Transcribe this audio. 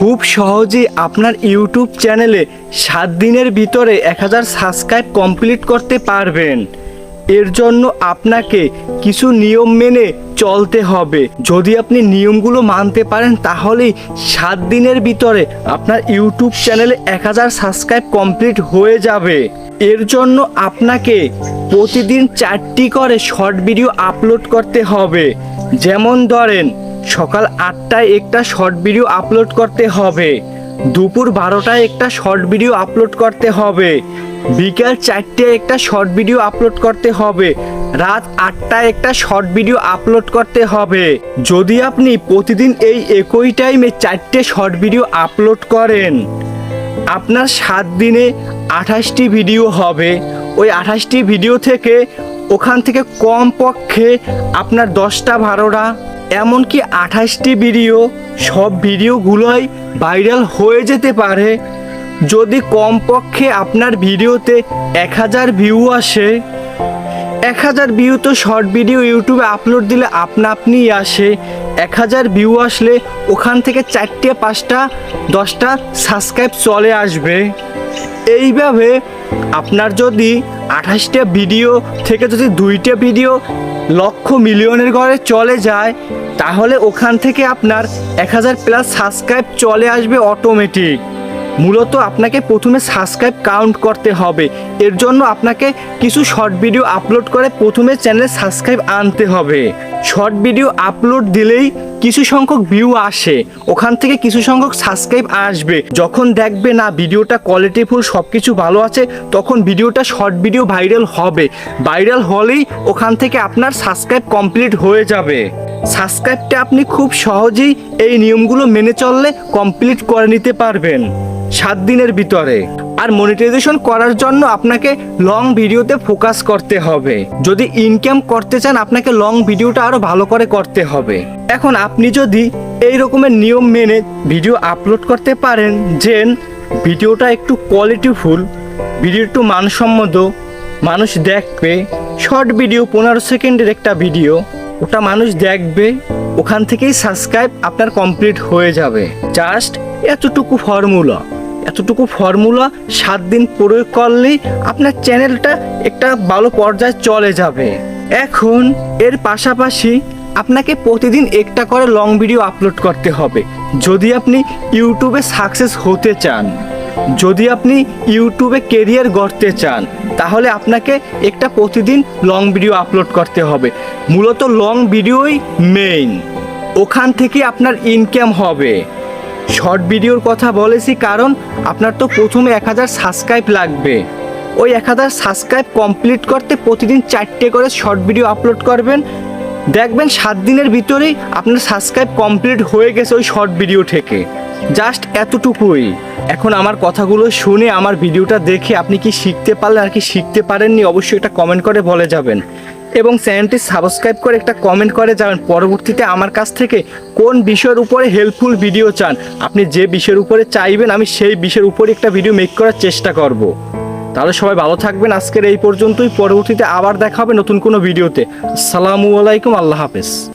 খুব সহজেই আপনার ইউটিউব চ্যানেলে 7 দিনের ভিতরে 1000 সাবস্ক্রাইব কমপ্লিট করতে পারবেন। এর জন্য আপনাকে কিছু নিয়ম মেনে চলতে হবে। যদি আপনি নিয়মগুলো মানতে পারেন তাহলেই 7 দিনের ভিতরে আপনার ইউটিউব চ্যানেলে 1000 সাবস্ক্রাইব কমপ্লিট হয়ে যাবে। এর জন্য আপনাকে প্রতিদিন 4টি করে শর্ট ভিডিও আপলোড করতে হবে। যেমন ধরেন সকাল 8টায় একটা শর্ট ভিডিও আপলোড করতে হবে, দুপুর 12টায় একটা শর্ট ভিডিও আপলোড করতে হবে, বিকেল 4টায় একটা শর্ট ভিডিও আপলোড করতে হবে, রাত 8টায় একটা শর্ট ভিডিও আপলোড করতে হবে। যদি আপনি প্রতিদিন এই একই টাইমে 4টে শর্ট ভিডিও আপলোড করেন, আপনার 7 দিনে 28টি ভিডিও হবে। ওই 28টি ভিডিও থেকে ওখান থেকে কমপক্ষে আপনার 10টা 12টা এমনকি 28টি ভিডিও, সব ভিডিওগুলোই ভাইরাল হয়ে যেতে পারে। যদি কমপক্ষে আপনার ভিডিওতে 1000 ভিউ আসে, 1000 ভিউ তো শর্ট ভিডিও ইউটিউবে আপলোড দিলে আপনিই আসে। 1000 ভিউ আসলে ওখান থেকে 4টে 5টা 10টা সাবস্ক্রাইব চলে আসবে। এইভাবে আপনার যদি 28টা ভিডিও থেকে যদি 2টা ভিডিও লক্ষ মিলিয়নের ঘরে চলে যায়, তাহলে ওখান থেকে আপনার 1000+ সাবস্ক্রাইব চলে আসবে অটোমেটিক। মূলত আপনাকে প্রথমে সাবস্ক্রাইব কাউন্ট করতে হবে। এর জন্য আপনাকে কিছু শর্ট ভিডিও আপলোড করে প্রথমে চ্যানেলে সাবস্ক্রাইব আনতে হবে। শর্ট ভিডিও আপলোড দিলেই কিছু সংখ্যক ভিউ আসে, ওখান থেকে কিছু সংখ্যক সাবস্ক্রাইব আসবে। যখন দেখবে না ভিডিওটা কোয়ালিটিফুল, সব কিছু ভালো আছে, তখন ভিডিওটা শর্ট ভিডিও ভাইরাল হবে। ভাইরাল হলেই ওখান থেকে আপনার সাবস্ক্রাইব কমপ্লিট হয়ে যাবে। সাবস্ক্রাইবটা আপনি খুব সহজেই এই নিয়মগুলো মেনে চললে কমপ্লিট করে নিতে পারবেন 7 দিনের ভিতরে। আর মনিটাইজেশন করার জন্য আপনাকে লং ভিডিওতে ফোকাস করতে হবে। যদি ইনকাম করতে চান আপনাকে লং ভিডিওটা আরও ভালো করে করতে হবে। এখন আপনি যদি এই রকমের নিয়ম মেনে ভিডিও আপলোড করতে পারেন, যে ভিডিওটা একটু কোয়ালিটিফুল, ভিডিও একটু মানসম্মত, মানুষ দেখবে, শর্ট ভিডিও 15 সেকেন্ডের একটা ভিডিও, ওটা মানুষ দেখবে, ওখান থেকেই সাবস্ক্রাইব আপনার কমপ্লিট হয়ে যাবে। জাস্ট এতটুকু ফর্মুলা 7 দিন প্রয়োগ করলেই আপনার চ্যানেলটা একটা ভালো পর্যায়ে চলে যাবে। এখন এর পাশাপাশি আপনাকে প্রতিদিন একটা করে লং ভিডিও আপলোড করতে হবে। যদি আপনি ইউটিউবে সাকসেস হতে চান, যদি আপনি ইউটিউবে কেরিয়ার গড়তে চান, তাহলে আপনাকে একটা প্রতিদিন লং ভিডিও আপলোড করতে হবে। মূলত লং ভিডিওই মেইন, ওখান থেকে আপনার ইনকাম হবে। শর্ট ভিডিওর কথা বলেছি কারণ আপনার তো প্রথমে 1000 সাবস্ক্রাইব লাগবে। ওই 1000 সাবস্ক্রাইব কমপ্লিট করতে প্রতিদিন 4টে করে শর্ট ভিডিও আপলোড করবেন, দেখবেন 7 দিনের ভিতরেই আপনার সাবস্ক্রাইব কমপ্লিট হয়ে গেছে ওই শর্ট ভিডিও থেকে। জাস্ট এতটুকুই। এখন আমার কথাগুলো শুনে আমার ভিডিওটা দেখে আপনি কি শিখতে পারলেন আর কি শিখতে পারেননি অবশ্যই একটা কমেন্ট করে বলে যাবেন, এবং চ্যানেলটি সাবস্ক্রাইব করে একটা কমেন্ট করে যাবেন। পরবর্তীতে আমার কাছ থেকে কোন বিষয়ের উপরে হেল্পফুল ভিডিও চান, আপনি যে বিষয়ের উপরে চাইবেন আমি সেই বিষয়ের উপরে একটা ভিডিও মেক করার চেষ্টা করব। তাহলে সবাই ভালো থাকবেন। আজকের এই পর্যন্তই, পরবর্তীতে আবার দেখা হবে নতুন কোনো ভিডিওতে। আসসালামু আলাইকুম, আল্লাহ হাফেজ।